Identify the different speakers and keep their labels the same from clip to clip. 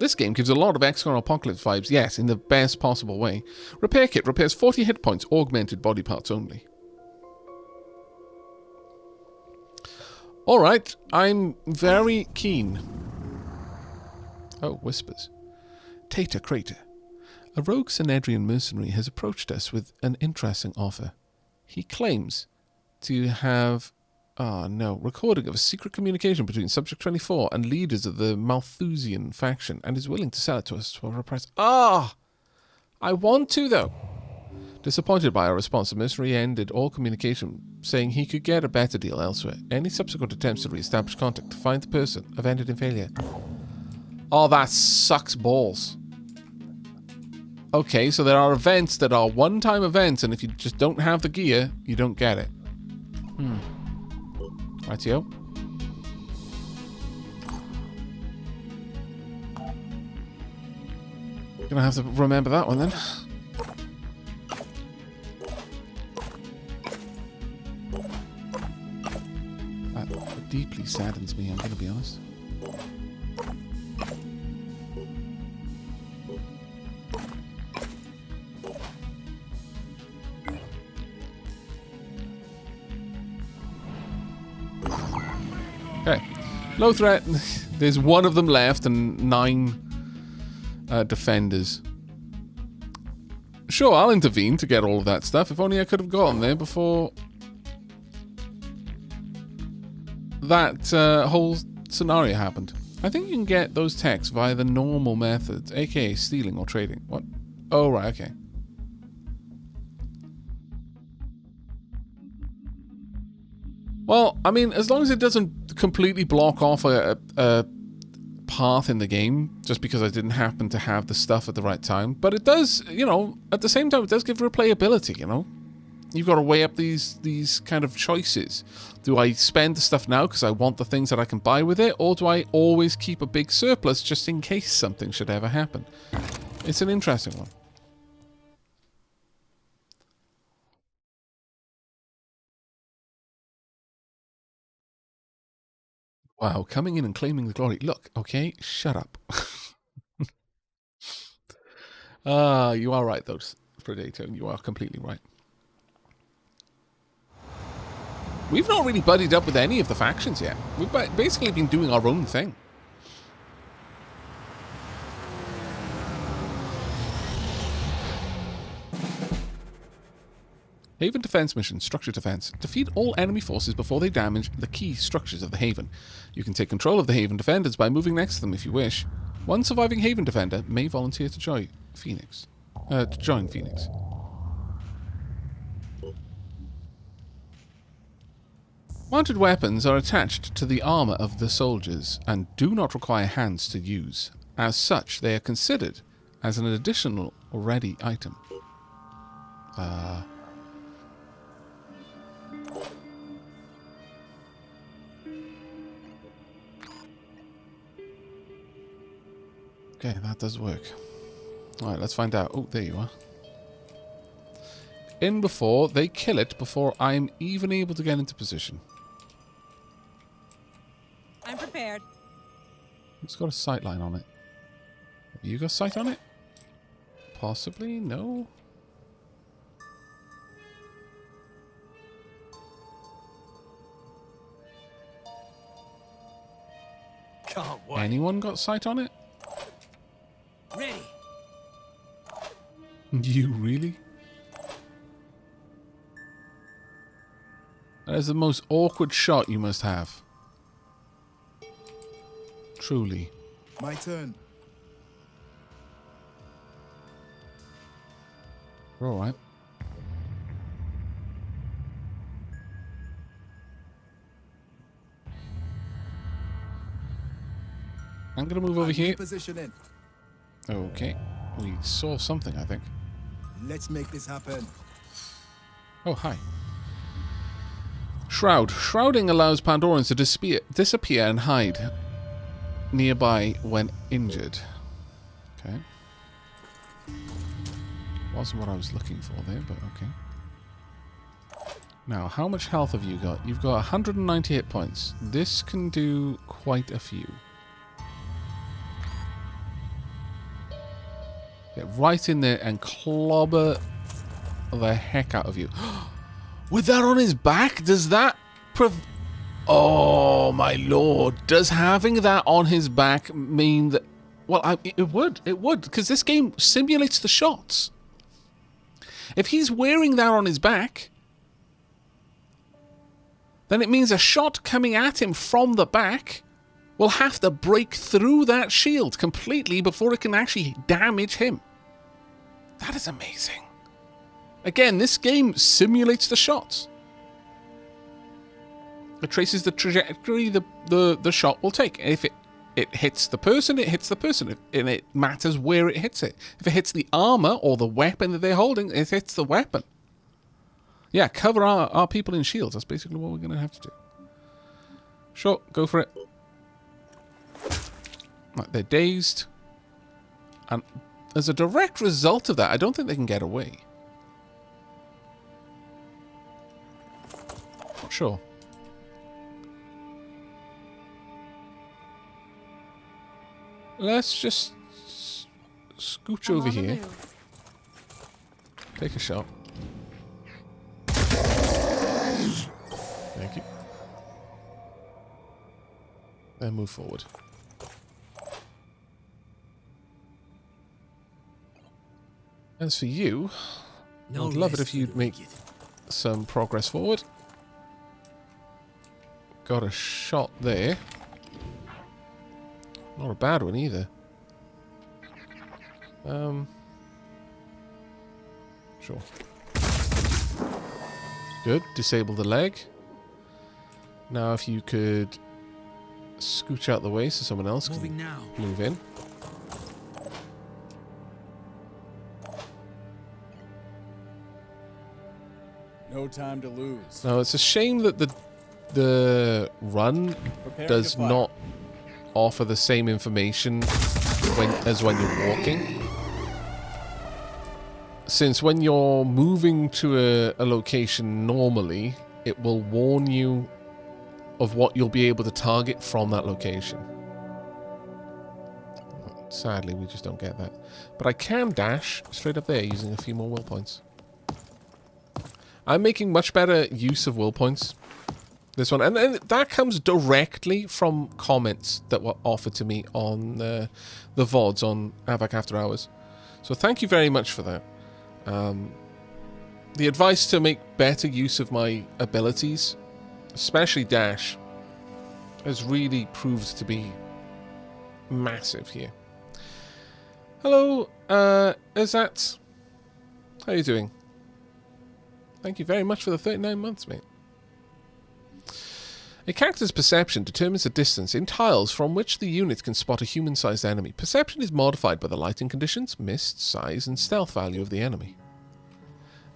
Speaker 1: This game gives a lot of XCOM Apocalypse vibes, yes, in the best possible way. Repair kit repairs 40 hit points, augmented body parts only. Alright, I'm very keen. Oh, whispers. Tater Crater. A rogue Synedrian mercenary has approached us with an interesting offer. He claims to have... oh no, recording of a secret communication between Subject 24 and leaders of the Malthusian faction, and is willing to sell it to us for a price. Ah! I want to, though. Disappointed by our response, the mercenary ended all communication, saying he could get a better deal elsewhere. Any subsequent attempts to re-establish contact to find the person have ended in failure. Oh, that sucks balls. Okay, so there are events that are one-time events, and if you just don't have the gear, you don't get it. Rightio. Gonna have to remember that one then. That deeply saddens me, I'm gonna be honest. Okay. Low threat. There's one of them left and 9 defenders. Sure, I'll intervene to get all of that stuff. If only I could have gotten there before that whole scenario happened. I think you can get those techs via the normal methods, aka stealing or trading. What? Oh, right, okay. Well, I mean, as long as it doesn't completely block off a path in the game, just because I didn't happen to have the stuff at the right time. But it does, you know, at the same time, it does give replayability, you know? You've got to weigh up these kind of choices. Do I spend the stuff now because I want the things that I can buy with it, or do I always keep a big surplus just in case something should ever happen? It's an interesting one. Wow, coming in and claiming the glory. Look, okay, shut up. You are right, though, Predator. You are completely right. We've not really buddied up with any of the factions yet. We've basically been doing our own thing. Haven Defense Mission, Structure Defense. Defeat all enemy forces before they damage the key structures of the Haven. You can take control of the Haven Defenders by moving next to them if you wish. One surviving Haven Defender may volunteer to join Phoenix. Mounted weapons are attached to the armor of the soldiers and do not require hands to use. As such, they are considered as an additional ready item. Okay, that does work. Alright, let's find out. Oh, there you are. In before, they kill it before I'm even able to get into position.
Speaker 2: I'm prepared.
Speaker 1: It's got a sight line on it. Have you got sight on it? Possibly? No?
Speaker 3: Can't wait.
Speaker 1: Anyone got sight on it?
Speaker 3: Ready.
Speaker 1: You really? That is the most awkward shot you must have. Truly.
Speaker 4: My turn.
Speaker 1: We're alright. I'm gonna move over here.
Speaker 4: Position in.
Speaker 1: Okay. We saw something, I think.
Speaker 4: Let's make this happen.
Speaker 1: Oh, hi. Shroud. Shrouding allows Pandorans to disappear and hide nearby when injured. Okay. Wasn't what I was looking for there, but okay. Now, how much health have you got? You've got 190 hit points. This can do quite a few. Get right in there and clobber the heck out of you. With that on his back, does that... Oh, my lord. Does having that on his back mean that... Well, it would. It would, because this game simulates the shots. If he's wearing that on his back, then it means a shot coming at him from the back will have to break through that shield completely before it can actually damage him. That is amazing. Again, this game simulates the shots. It traces the trajectory the shot will take. If it hits the person, it hits the person. And it matters where it hits it. If it hits the armor or the weapon that they're holding, it hits the weapon. Yeah, cover our people in shields. That's basically what we're going to have to do. Sure, go for it. Right, they're dazed. And as a direct result of that, I don't think they can get away. Not sure. Let's just scooch over here. Take a shot. Thank you. Then move forward. As for you, I'd love it if you'd make some progress forward. Got a shot there. Not a bad one either. Sure. Good. Disable the leg. Now if you could scooch out the way so someone else can move in.
Speaker 4: No time to lose.
Speaker 1: Now it's a shame that the run does not offer the same information as when you're walking. Since when you're moving to a location normally, it will warn you of what you'll be able to target from that location. Sadly, we just don't get that. But I can dash straight up there using a few more will points. I'm making much better use of will points. This one. And that comes directly from comments that were offered to me on the VODs on Aavak After Hours. So thank you very much for that. The advice to make better use of my abilities, especially dash, has really proved to be massive here. Hello, Azat. How are you doing? Thank you very much for the 39 months, mate. A character's perception determines the distance in tiles from which the unit can spot a human-sized enemy. Perception is modified by the lighting conditions, mist, size, and stealth value of the enemy.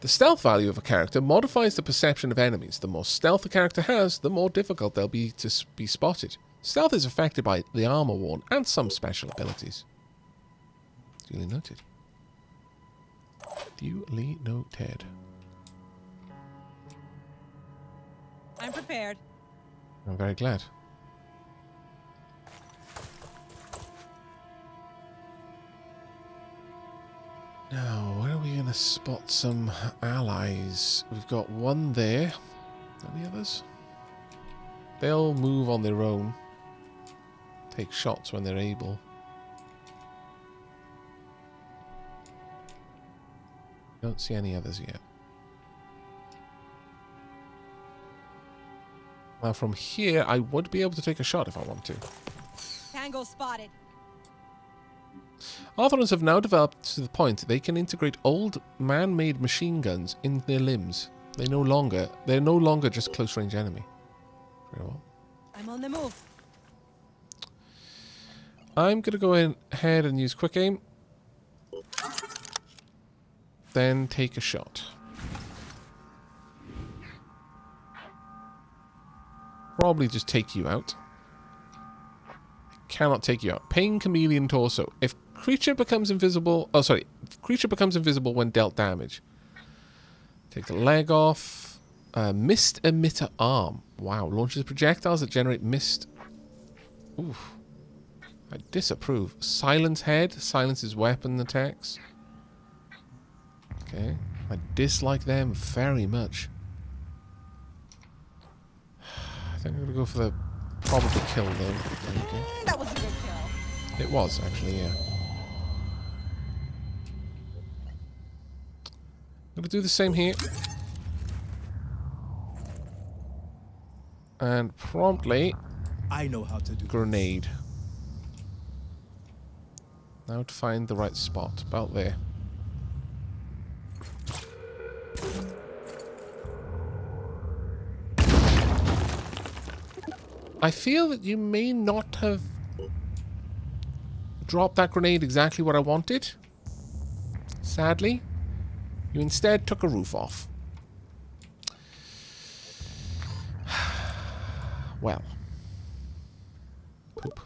Speaker 1: The stealth value of a character modifies the perception of enemies. The more stealth a character has, the more difficult they'll be to be spotted. Stealth is affected by the armor worn and some special abilities. Duly noted. Duly noted.
Speaker 2: I'm prepared.
Speaker 1: I'm very glad. Now, where are we going to spot some allies? We've got one there. Any others? They'll move on their own. Take shots when they're able. Don't see any others yet. Now from here, I would be able to take a shot if I want to.
Speaker 2: Tango spotted.
Speaker 1: Arthurans have now developed to the point they can integrate old man-made machine guns in their limbs. They're no longer just close-range enemy. Very well.
Speaker 2: I'm on the move.
Speaker 1: I'm going to go ahead and use quick aim. Then take a shot. Probably just take you out. Cannot take you out. Pain Chameleon Torso. If creature becomes invisible... Oh, sorry. If creature becomes invisible when dealt damage. Take the leg off. Mist Emitter Arm. Wow. Launches projectiles that generate mist. Oof. I disapprove. Silence Head. Silences weapon attacks. Okay. I dislike them very much. I think I'm going to go for the probably kill them. There we go.
Speaker 2: That was a good kill.
Speaker 1: It was, actually, yeah. I'm going to do the same here. And promptly
Speaker 3: I know how to do
Speaker 1: grenade. Now to find the right spot. About there. I feel that you may not have dropped that grenade exactly what I wanted. Sadly. You instead took a roof off. Well. Poop.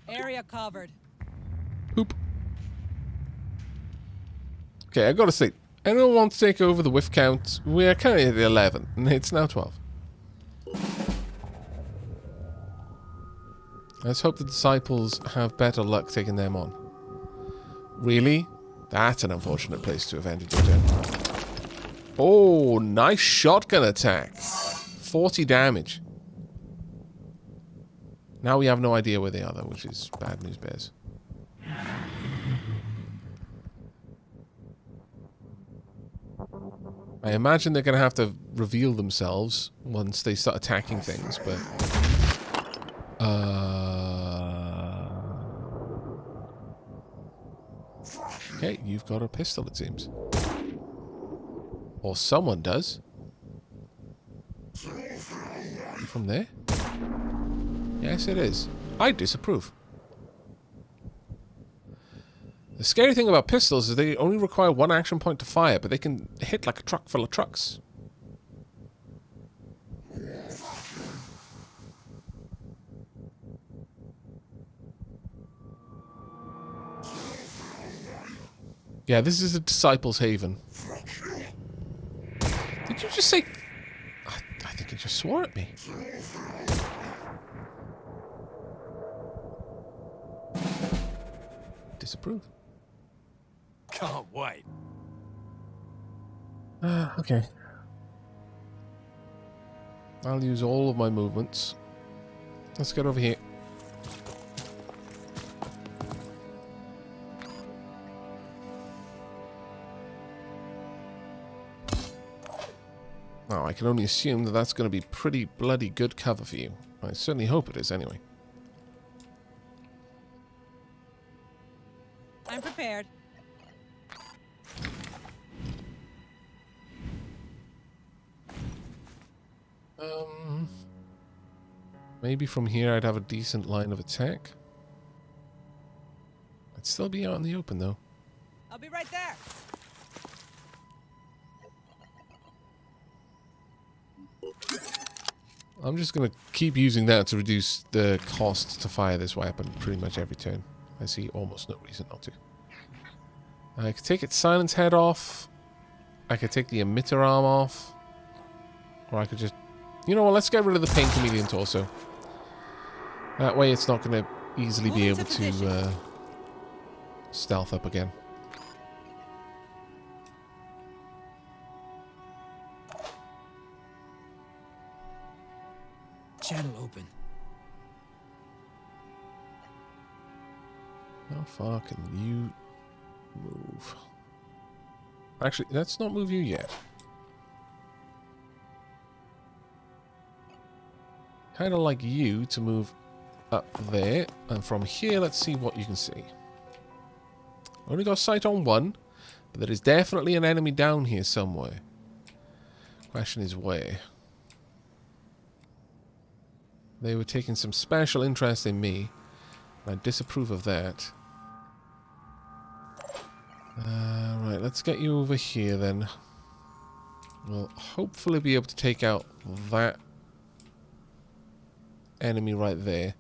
Speaker 2: Area covered.
Speaker 1: Poop. Okay, I gotta say, anyone want to take over the whiff count? We're currently at 11, and it's now 12. Let's hope the disciples have better luck taking them on. Really? That's an unfortunate place to have ended your turn. Oh, nice shotgun attack. 40 damage. Now we have no idea where they are, though, which is bad news bears. I imagine they're going to have to reveal themselves once they start attacking things, but... Okay, you've got a pistol, it seems. Or someone does. From there? Yes, it is. I disapprove. The scary thing about pistols is they only require one action point to fire, but they can hit like a truck full of trucks. Yeah, this is a disciple's haven. Did you just say... I think he just swore at me. Disapprove.
Speaker 3: Can't wait.
Speaker 1: Okay. I'll use all of my movements. Let's get over here. Now, I can only assume that that's going to be pretty bloody good cover for you. I certainly hope it is, anyway.
Speaker 2: I'm prepared.
Speaker 1: Maybe from here I'd have a decent line of attack. I'd still be out in the open, though.
Speaker 2: I'll be right there.
Speaker 1: I'm just going to keep using that to reduce the cost to fire this weapon pretty much every turn. I see almost no reason not to. I could take its silence head off. I could take the emitter arm off. Or I could just... You know what, let's get rid of the pain chameleon torso. That way it's not going to easily be able to stealth up again.
Speaker 3: Channel open.
Speaker 1: How far can you move? Actually, let's not move you yet. Kind of like you to move up there. And from here, let's see what you can see. Only got sight on one, but there is definitely an enemy down here somewhere. Question is where? They were taking some special interest in me. I disapprove of that. Right, let's get you over here then. We'll hopefully be able to take out that enemy right there.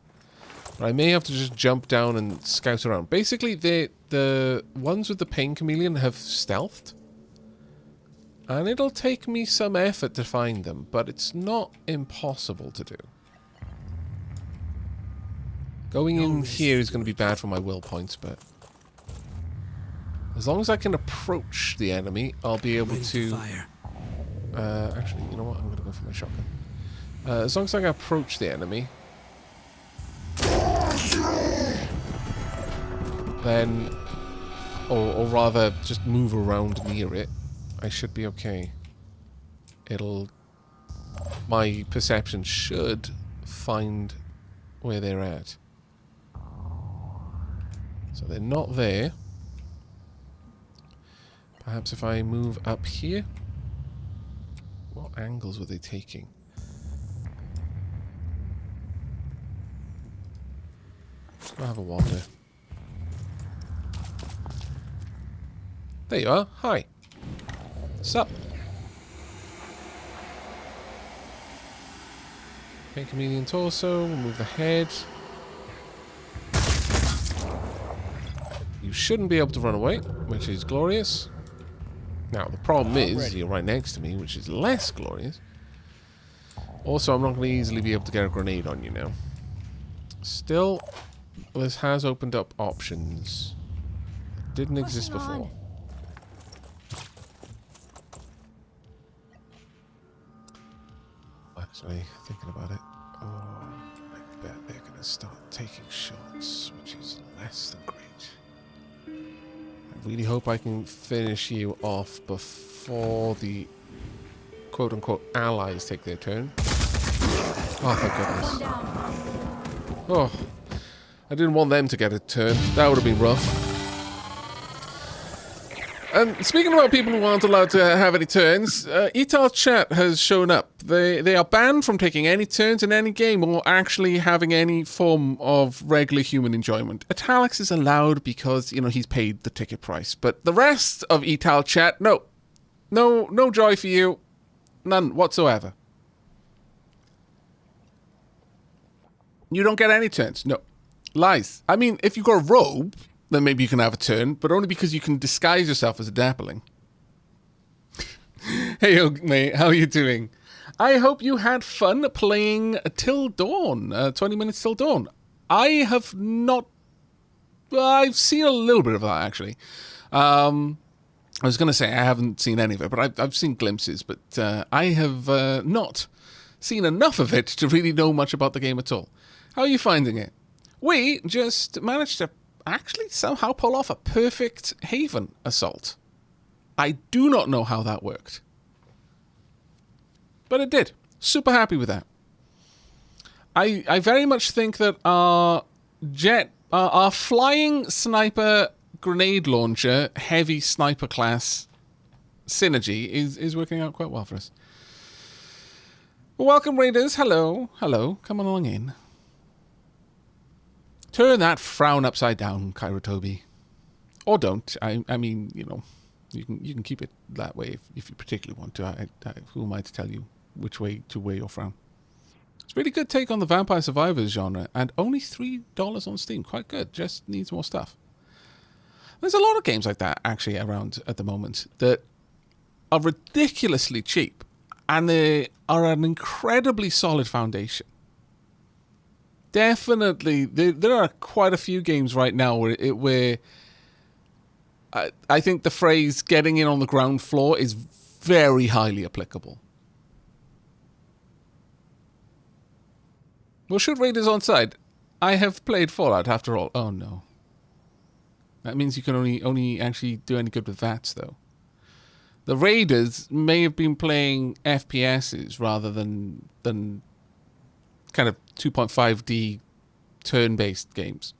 Speaker 1: But I may have to just jump down and scout around. Basically, the ones with the pain chameleon have stealthed. And it'll take me some effort to find them, but it's not impossible to do. Going in here is going to be bad for my will points, but as long as I can approach the enemy, I'll be able to...
Speaker 3: Fire.
Speaker 1: Actually, you know what? I'm going to go for my shotgun. As long as I can approach the enemy, then, or rather, just move around near it, I should be okay. My perception should find where they're at. So they're not there. Perhaps if I move up here? What angles were they taking? I'll have a wander. There you are. Hi. What's up? Okay, chameleon torso. Remove the head. You shouldn't be able to run away, which is glorious. Now, the problem is, you're right next to me, which is less glorious. Also, I'm not going to easily be able to get a grenade on you now. Still, this has opened up options that didn't exist before. Actually, thinking about it, oh, I bet they're going to start taking shots, which is less than great. I really hope I can finish you off before the quote-unquote allies take their turn. Oh, thank goodness. Oh, I didn't want them to get a turn. That would have been rough. And speaking about people who aren't allowed to have any turns, Etal Chat has shown up. They are banned from taking any turns in any game or actually having any form of regular human enjoyment. Italics is allowed because, you know, he's paid the ticket price. But the rest of Etal Chat, no. No joy for you. None whatsoever. You don't get any turns. No. Lies. I mean, if you've got a robe, then maybe you can have a turn, but only because you can disguise yourself as a dappling. Hey, mate, how are you doing? I hope you had fun playing till dawn, 20 minutes till dawn. I have not... Well, I've seen a little bit of that, actually. I was going to say I haven't seen any of it, but I've seen glimpses, but I have not seen enough of it to really know much about the game at all. How are you finding it? We just managed to actually somehow pull off a perfect Haven assault. I do not know how that worked. But it did. Super happy with that. I very much think that our flying sniper grenade launcher, heavy sniper class synergy is working out quite well for us. Well, welcome, Raiders. Hello. Hello. Come on along in. Turn that frown upside down, Kairotobi. Or don't. I mean, you know, you can keep it that way if you particularly want to. Who am I to tell you which way to wear your frown? It's a really good take on the Vampire Survivors genre, and only $3 on Steam. Quite good. Just needs more stuff. There's a lot of games like that, actually, around at the moment that are ridiculously cheap, and they are an incredibly solid foundation. Definitely, there are quite a few games right now where I think the phrase "getting in on the ground floor" is very highly applicable. Well, shoot Raiders on side. I have played Fallout after all. Oh no, that means you can only actually do any good with VATS though. The Raiders may have been playing FPSs rather than kind of 2.5D turn-based games.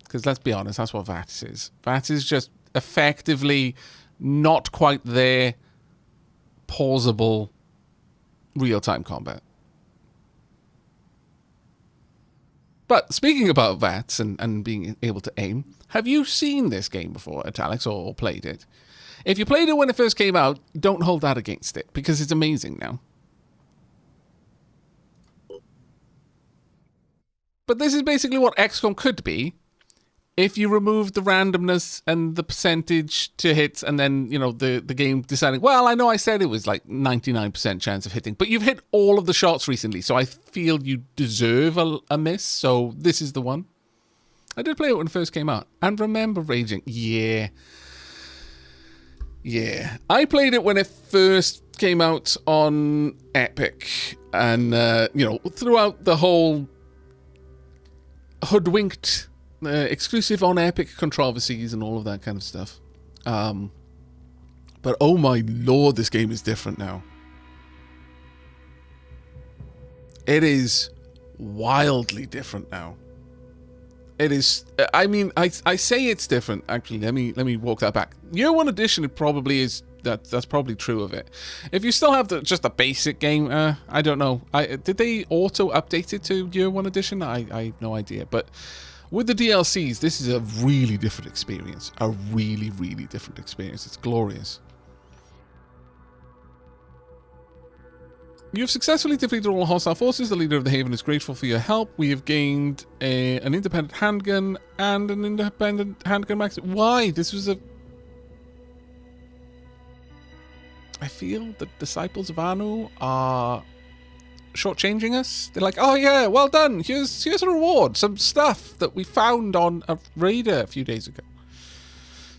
Speaker 1: Because let's be honest, that's what VATS is. VATS is just effectively not quite there, pausable, real-time combat. But speaking about VATS and being able to aim, have you seen this game before, Italics, or played it? If you played it when it first came out, don't hold that against it, because it's amazing now. But this is basically what XCOM could be if you remove the randomness and the percentage to hits, and then, you know, the game deciding, well, I know I said it was like 99% chance of hitting, but you've hit all of the shots recently, so I feel you deserve a miss, so this is the one. I did play it when it first came out, and remember raging. Yeah. I played it when it first came out on Epic, and, you know, throughout the whole hoodwinked exclusive on Epic controversies and all of that kind of stuff. But oh my lord, this game is different now. It is wildly different now. It is, I mean, I say it's different, actually. Let me walk that back. Year 1 edition, it probably is, that's probably true of it. If you still have just a basic game, I don't know. Did they auto update it to Year 1 edition? I have no idea. But with the DLCs, this is a really different experience. A really, really different experience. It's glorious. You have successfully defeated all hostile forces. The leader of the Haven is grateful for your help. We have gained an independent handgun and an independent handgun max. Why? This was a... I feel the disciples of Anu are shortchanging us. They're like, oh yeah, well done. Here's a reward. Some stuff that we found on a raider a few days ago.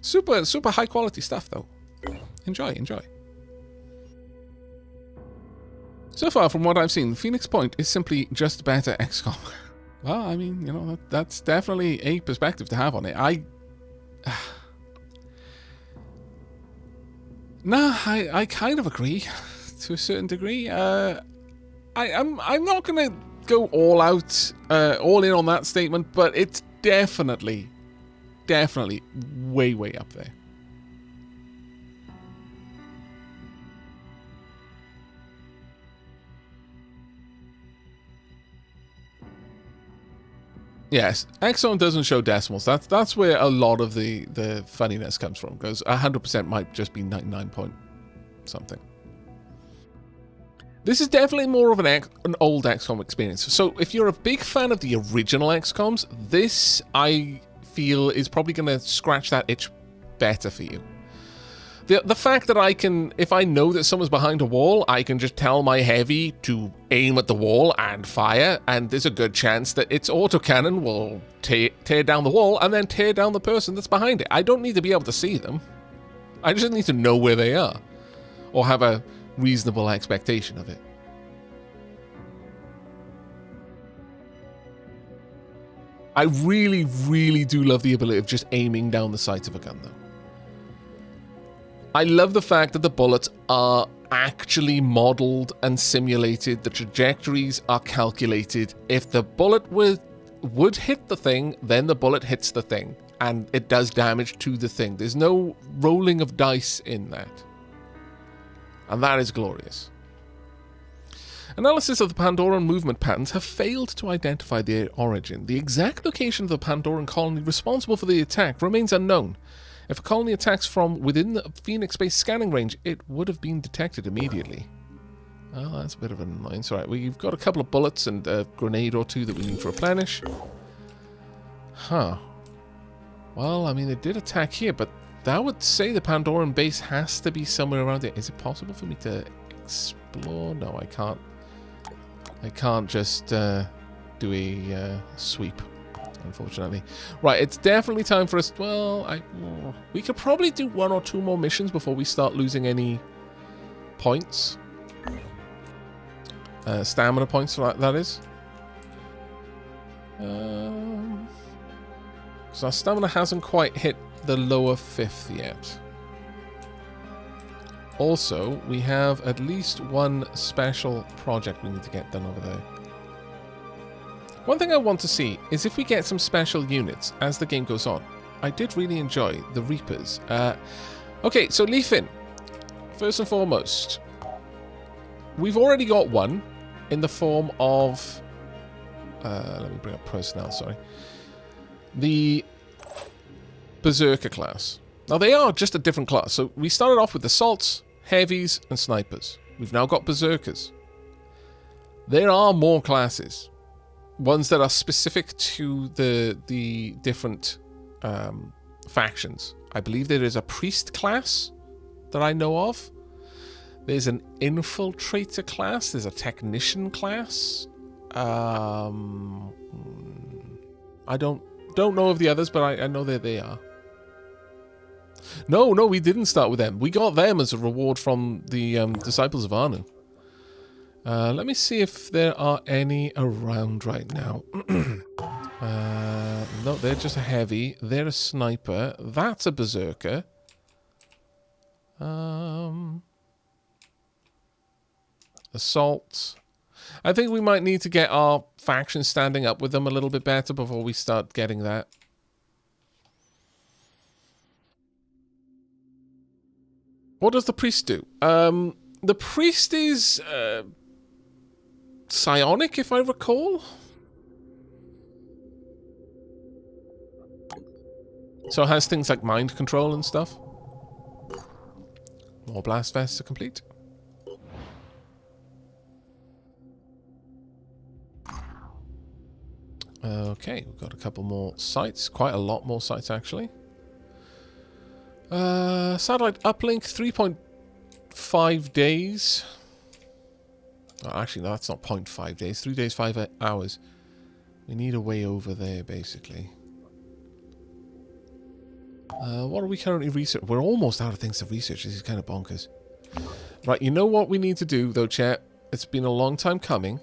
Speaker 1: Super high quality stuff though. Enjoy. So far from what I've seen, Phoenix Point is simply just better XCOM. Well, I mean, you know, that's definitely a perspective to have on it. I kind of agree to a certain degree. I'm not gonna go all out, all in on that statement, but it's definitely way up there. Yes, XCOM doesn't show decimals. That's where a lot of the funniness comes from, because 100% might just be 99 point something. This is definitely more of an old XCOM experience. So if you're a big fan of the original XCOMs, this, I feel, is probably going to scratch that itch better for you. The fact that I can, if I know that someone's behind a wall, I can just tell my heavy to aim at the wall and fire, and there's a good chance that its autocannon will tear down the wall and then tear down the person that's behind it. I don't need to be able to see them. I just need to know where they are, or have a reasonable expectation of it. I really do love the ability of just aiming down the sight of a gun, though. I love the fact that the bullets are actually modeled and simulated. The trajectories are calculated. If the bullet would hit the thing, then the bullet hits the thing, and it does damage to the thing. There's no rolling of dice in that. And that is glorious. Analysis of the Pandoran movement patterns have failed to identify their origin. The exact location of the Pandoran colony responsible for the attack remains unknown. If a colony attacks from within the Phoenix-based scanning range, it would have been detected immediately. Oh, that's a bit of an annoyance. Alright, we've got a couple of bullets and a grenade or two that we need to replenish. Huh. Well, I mean, they did attack here, but that would say the Pandoran base has to be somewhere around there. Is it possible for me to explore? No, I can't. I can't just do a sweep, unfortunately. Right, it's definitely time for us. Well, we could probably do 1 or 2 more missions before we start losing any points. Stamina points, that is. So our stamina hasn't quite hit the lower 5th yet. Also, we have at least 1 special project we need to get done over there. One thing I want to see is if we get some special units as the game goes on. I did really enjoy the Reapers. Okay, so Leafin, first and foremost, we've already got 1 in the form of... let me bring up personnel, sorry. The Berserker class. Now, they are just a different class. So we started off with Assaults, Heavies, and Snipers. We've now got Berserkers. There are more classes. Ones that are specific to the different factions. I believe there is a priest class that I know of. There's an infiltrator class. There's a technician class. I don't know of the others, but I know that they are. No, we didn't start with them. We got them as a reward from the Disciples of Anu. Let me see if there are any around right now. No, they're just a heavy. They're a sniper. That's a berserker. Assault. I think we might need to get our faction standing up with them a little bit better before we start getting that. What does the priest do? The priest is psionic, if I recall. So it has things like mind control and stuff. More blast vests to complete. Okay, we've got a couple more sites. Quite a lot more sites, actually. Satellite uplink, 3.5 days. Oh, actually, no, that's not 0.5 days. 3 days, 5 hours. We need a way over there, basically. What are we currently researching? We're almost out of things to research. This is kind of bonkers. Right, you know what we need to do, though, chat? It's been a long time coming.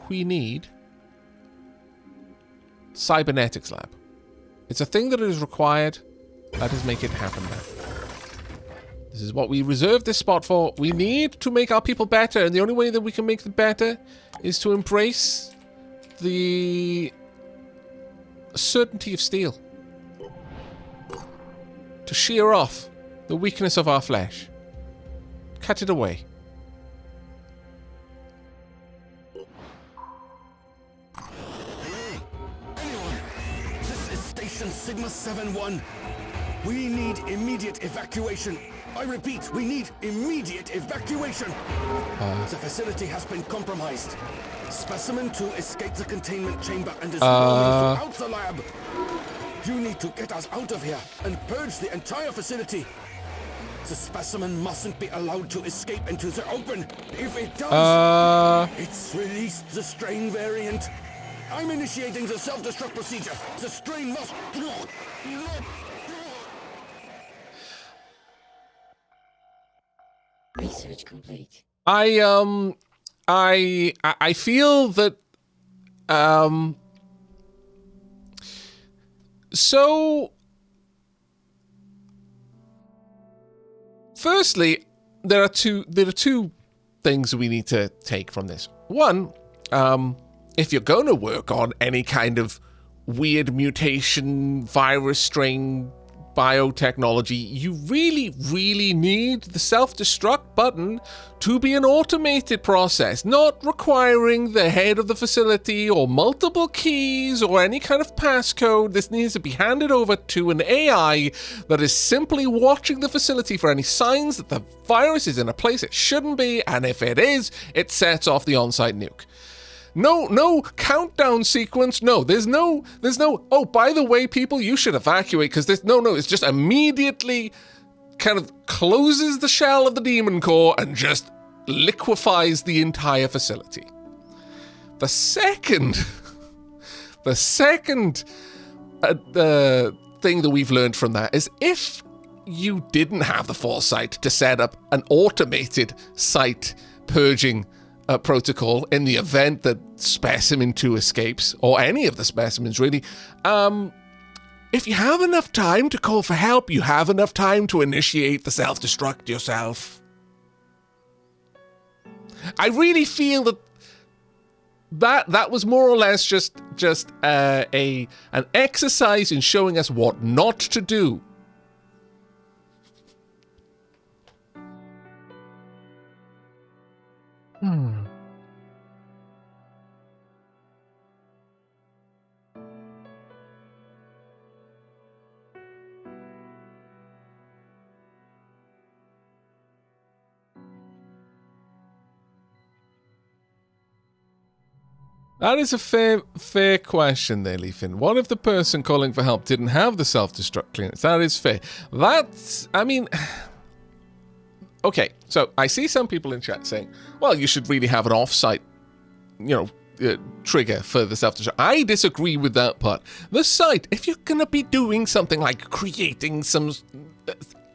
Speaker 1: We need cybernetics lab. It's a thing that is required. Let us make it happen now. This is what we reserved this spot for. We need to make our people better, and the only way that we can make them better is to embrace the certainty of steel. To shear off the weakness of our flesh. Cut it away.
Speaker 5: Sigma 7-1. We need immediate evacuation. I repeat, we need immediate evacuation. The facility has been compromised. Specimen 2 escaped the containment chamber and is roaming throughout the lab. You need to get us out of here and purge the entire facility. The specimen mustn't be allowed to escape into the open. If it does, it's released the strain variant. I'm initiating the self-destruct procedure. The strain must...
Speaker 6: Research complete.
Speaker 1: I feel that so firstly, there are two things we need to take from this. One, if you're going to work on any kind of weird mutation, virus strain, biotechnology, you really, really need the self-destruct button to be an automated process, not requiring the head of the facility or multiple keys or any kind of passcode. This needs to be handed over to an AI that is simply watching the facility for any signs that the virus is in a place it shouldn't be, and if it is, it sets off the on-site nuke. No countdown sequence. No, there's no, oh, by the way, people, you should evacuate because there's no, it's just immediately kind of closes the shell of the demon core and just liquefies the entire facility. The second thing that we've learned from that is if you didn't have the foresight to set up an automated site purging protocol in the event that specimen 2 escapes, or any of the specimens really, if you have enough time to call for help, you have enough time to initiate the self-destruct yourself. I really feel that was more or less just an exercise in showing us what not to do. That is a fair question there, Leafin. What if the person calling for help didn't have the self-destruct clearance? That is fair. That's, I mean... Okay, so I see some people in chat saying, well, you should really have an off-site, trigger for the self-destruct. I disagree with that part. The site, if you're going to be doing something like creating some...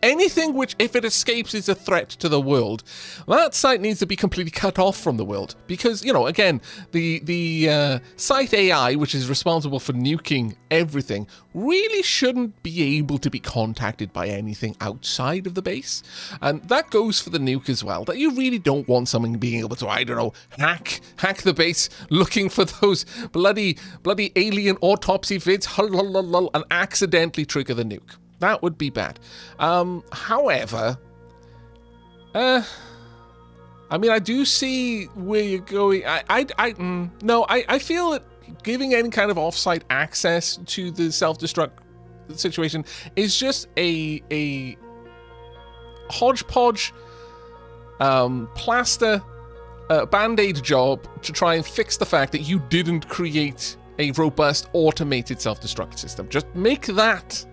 Speaker 1: anything which, if it escapes, is a threat to the world, that site needs to be completely cut off from the world. Because, again, the site AI, which is responsible for nuking everything, really shouldn't be able to be contacted by anything outside of the base. And that goes for the nuke as well, that you really don't want something being able to, I don't know, hack the base, looking for those bloody alien autopsy vids, and accidentally trigger the nuke. That would be bad. However, I mean, I do see where you're going. I feel that giving any kind of off-site access to the self-destruct situation is just a hodgepodge, plaster, band-aid job to try and fix the fact that you didn't create a robust automated self-destruct system. Just make that.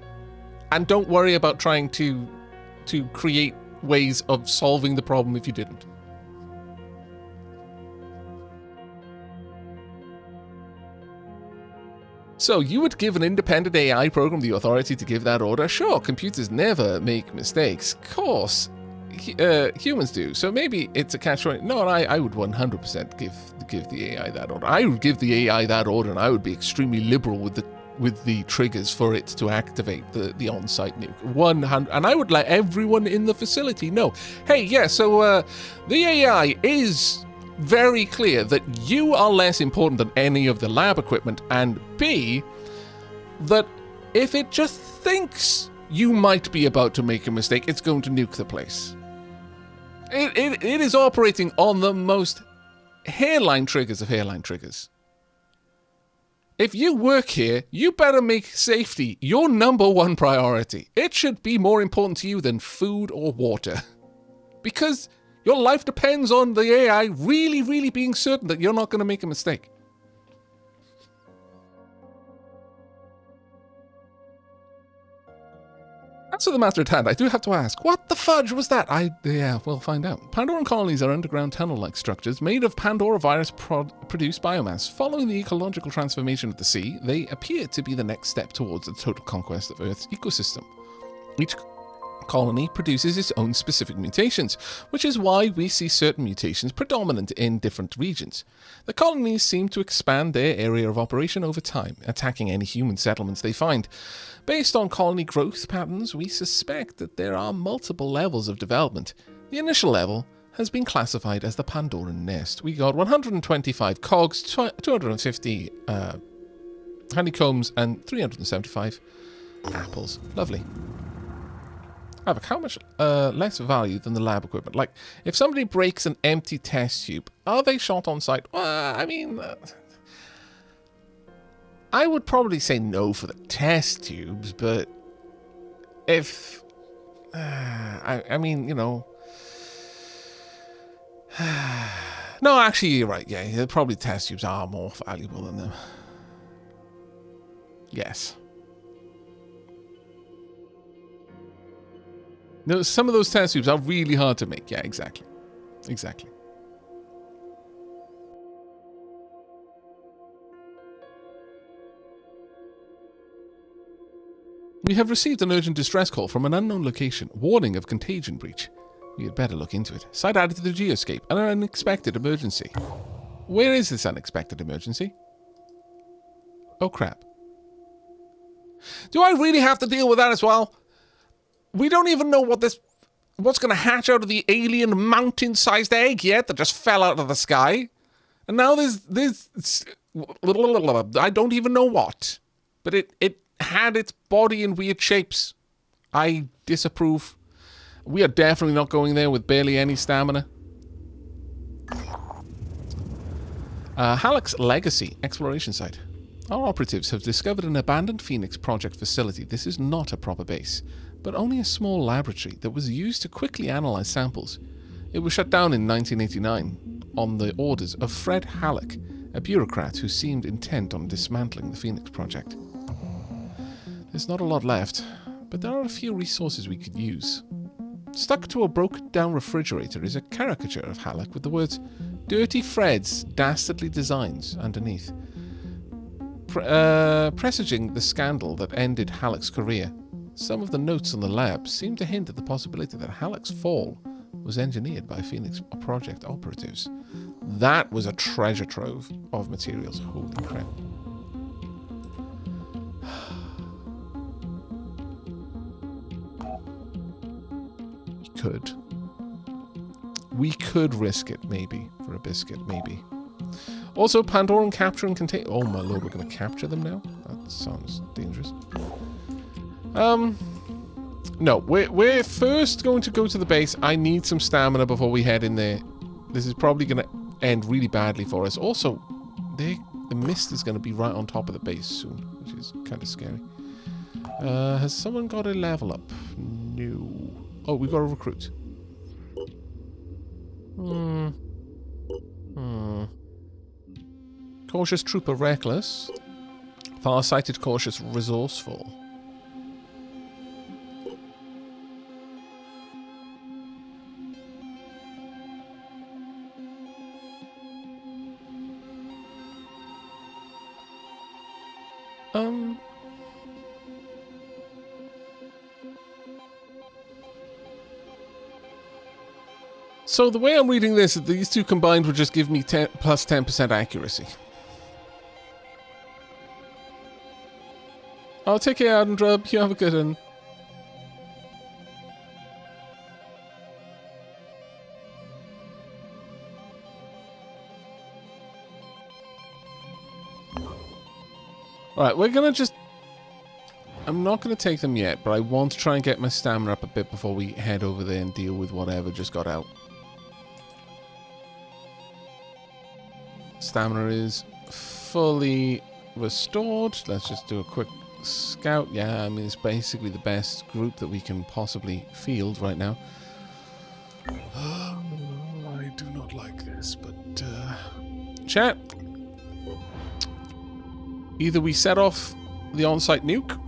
Speaker 1: And don't worry about trying to create ways of solving the problem if you didn't. So, you would give an independent AI program the authority to give that order? Sure, computers never make mistakes. Of course, humans do. So maybe it's a catch-22. No, I would 100% give the AI that order. I would give the AI that order, and I would be extremely liberal with the triggers for it to activate the on-site nuke. 100, and I would let everyone in the facility know, hey, yeah, so the AI is very clear that you are less important than any of the lab equipment, and B, that if it just thinks you might be about to make a mistake, it's going to nuke the place. It is operating on the most hairline triggers of hairline triggers. If you work here, you better make safety your number one priority. It should be more important to you than food or water. Because your life depends on the AI really, really being certain that you're not going to make a mistake. Answer the matter at hand. I do have to ask, what the fudge was that? Yeah, we'll find out. Pandoran colonies are underground tunnel-like structures made of Pandora virus-produced biomass. Following the ecological transformation of the sea, they appear to be the next step towards the total conquest of Earth's ecosystem. Each colony produces its own specific mutations, which is why we see certain mutations predominant in different regions. The colonies seem to expand their area of operation over time, attacking any human settlements they find. Based on colony growth patterns, we suspect that there are multiple levels of development. The initial level has been classified as the Pandoran Nest. We got 125 cogs, 250 honeycombs, and 375 apples. Lovely. Aavak, how much less value than the lab equipment? Like, if somebody breaks an empty test tube, are they shot on site? Well, I mean, I would probably say no for the test tubes, but if, I mean, no, actually, you're right. Yeah, probably test tubes are more valuable than them. Yes. No, some of those test tubes are really hard to make. Yeah, exactly. Exactly. We have received an urgent distress call from an unknown location, warning of contagion breach. We had better look into it. Site added to the geoscape, an unexpected emergency. Where is this unexpected emergency? Oh crap. Do I really have to deal with that as well? We don't even know what's going to hatch out of the alien mountain-sized egg yet that just fell out of the sky. And now there's I don't even know what. But it had its body in weird shapes. I disapprove. We are definitely not going there with barely any stamina. Halleck's Legacy exploration site. Our operatives have discovered an abandoned Phoenix Project facility. This is not a proper base, but only a small laboratory that was used to quickly analyze samples. It was shut down in 1989 on the orders of Fred Halleck, a bureaucrat who seemed intent on dismantling the Phoenix Project. There's not a lot left, but there are a few resources we could use. Stuck to a broken-down refrigerator is a caricature of Halleck with the words "Dirty Fred's Dastardly Designs" underneath, presaging the scandal that ended Halleck's career. Some of the notes on the lab seem to hint at the possibility that Halleck's fall was engineered by Phoenix Project operatives. That was a treasure trove of materials. Holy crap. We could risk it, maybe, for a biscuit, maybe. Also, Pandoran capture and contain... Oh my lord, we're going to capture them now? That sounds dangerous. No, we're first going to go to the base. I need some stamina before we head in there. This is probably going to end really badly for us. Also, the mist is going to be right on top of the base soon, which is kind of scary. Has someone got a level up? No. Oh, we've got a recruit. Cautious trooper reckless. Far-sighted cautious resourceful. So the way I'm reading this, these two combined would just give me plus 10% accuracy. I'll take care, Adendrub. You have a good one. Alright, we're gonna just... I'm not gonna take them yet, but I want to try and get my stamina up a bit before we head over there and deal with whatever just got out. Stamina is fully restored. Let's just do a quick scout. Yeah, I mean, it's basically the best group that we can possibly field right now. I do not like this, but... Chat. Either we set off the on-site nuke,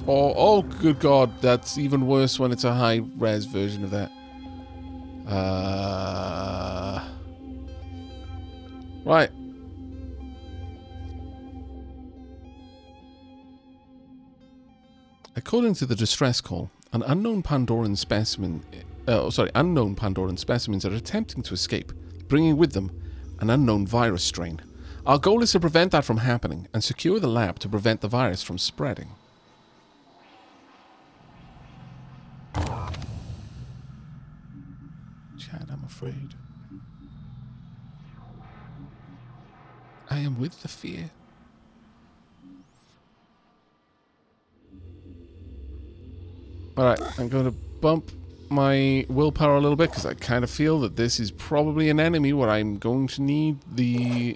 Speaker 1: or... Oh, good god, that's even worse when it's a high-res version of that. Right. According to the distress call, unknown Pandoran specimens are attempting to escape, bringing with them an unknown virus strain. Our goal is to prevent that from happening and secure the lab to prevent the virus from spreading. Chad, I'm afraid. I am with the fear. Alright, I'm going to bump my willpower a little bit because I kind of feel that this is probably an enemy where I'm going to need the...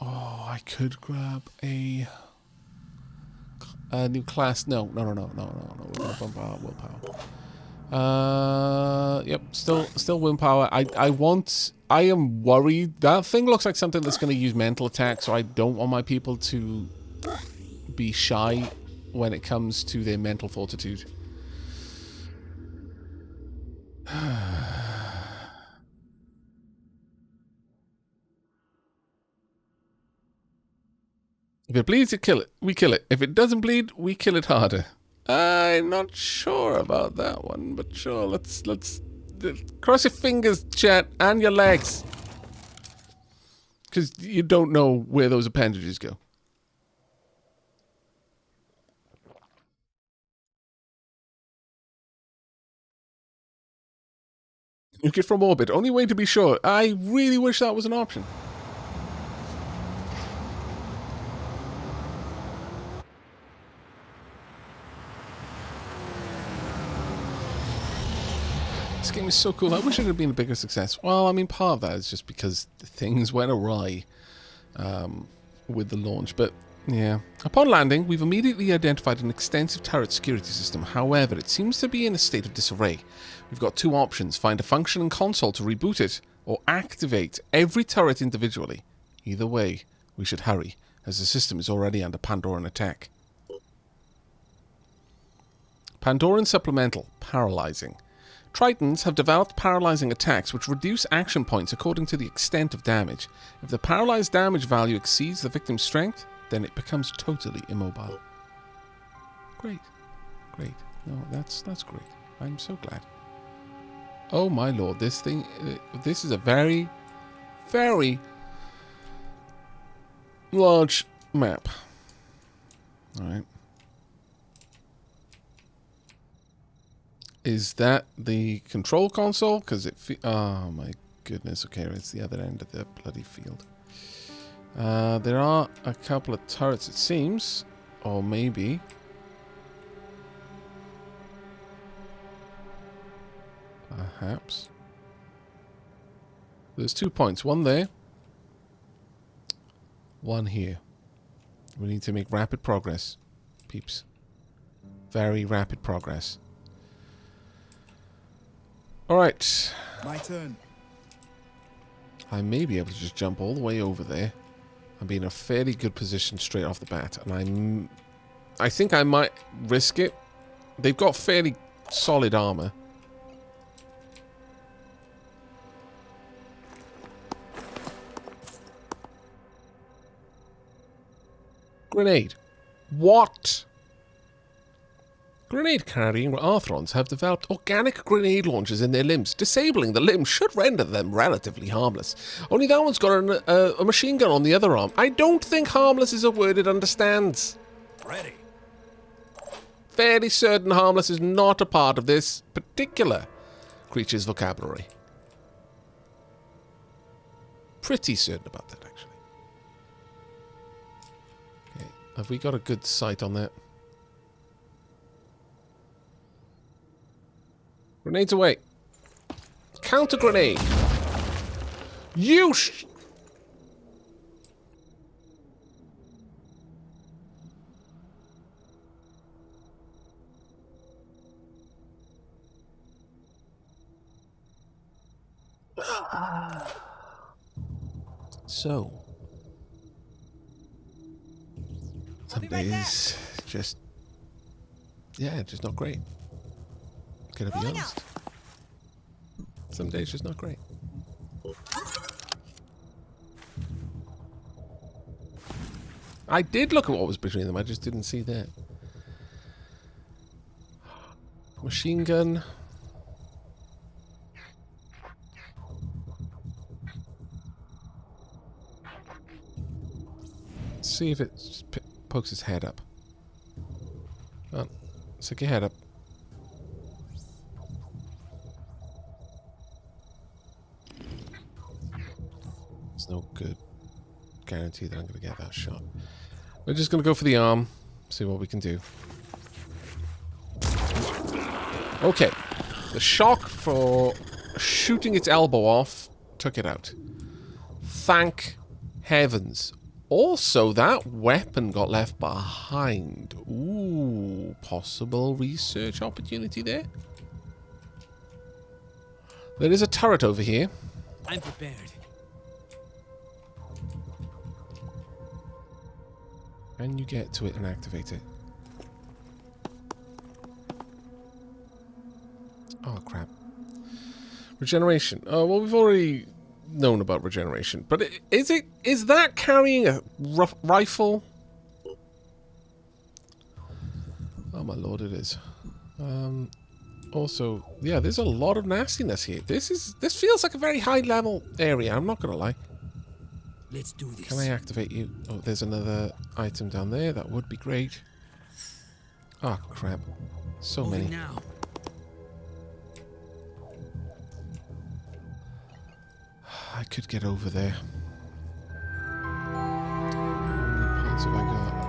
Speaker 1: Oh, I could grab a new class. No. We're going to bump our willpower. Yep, still willpower. I am worried. That thing looks like something that's going to use mental attack, so I don't want my people to be shy when it comes to their mental fortitude. If it bleeds, we kill it. If it doesn't bleed, we kill it harder. I'm not sure about that one, but sure, let's cross your fingers, chat, and your legs. Because you don't know where those appendages go. Nuke it from orbit. Only way to be sure. I really wish that was an option. This game is so cool. I wish it had been a bigger success. Well, I mean, part of that is just because things went awry with the launch. But, yeah. Upon landing, we've immediately identified an extensive turret security system. However, it seems to be in a state of disarray. We've got two options. Find a functioning console to reboot it, or activate every turret individually. Either way, we should hurry, as the system is already under Pandoran attack. Pandoran Supplemental. Paralyzing. Tritons have developed paralyzing attacks which reduce action points according to the extent of damage. If the paralyzed damage value exceeds the victim's strength, then it becomes totally immobile. Great. Great. No, that's great. I'm so glad. Oh my lord, this thing... this is a very, very large map. Alright. Is that the control console? Because it... oh my goodness. Okay, it's the other end of the bloody field. There are a couple of turrets, it seems. Or maybe... perhaps. There's 2 points. One there. One here. We need to make rapid progress, peeps. Very rapid progress. Alright.
Speaker 3: My turn.
Speaker 1: I may be able to just jump all the way over there and be in a fairly good position straight off the bat. And I think I might risk it. They've got fairly solid armor. Grenade. What? Grenade-carrying Arthrons have developed organic grenade launchers in their limbs. Disabling the limb should render them relatively harmless. Only that one's got a machine gun on the other arm. I don't think harmless is a word it understands.
Speaker 3: Ready.
Speaker 1: Fairly certain harmless is not a part of this particular creature's vocabulary. Pretty certain about that, actually. Okay, have we got a good sight on that? Grenades away. Counter grenade. You So some days just just not great. Gonna be honest. Some days just not great. I did look at what was between them, I just didn't see that. Machine gun. Let's see if it pokes its head up. Oh, stick your head up. It's no good. Guarantee that I'm going to get that shot. We're just going to go for the arm. See what we can do. Okay. The shock for shooting its elbow off took it out. Thank heavens. Also, that weapon got left behind. Ooh, possible research opportunity there. There is a turret over here.
Speaker 3: I'm prepared.
Speaker 1: Can you get to it and activate it? Oh, crap. Regeneration. Oh, well, we've already known about regeneration. But is that carrying a rifle? Oh, my lord, it is. Also, yeah, there's a lot of nastiness here. This feels like a very high-level area, I'm not going to lie.
Speaker 3: Let's do this.
Speaker 1: Can I activate you? Oh, there's another item down there. That would be great. Oh, crap. So many.
Speaker 3: Now.
Speaker 1: I could get over there. How many points have I got?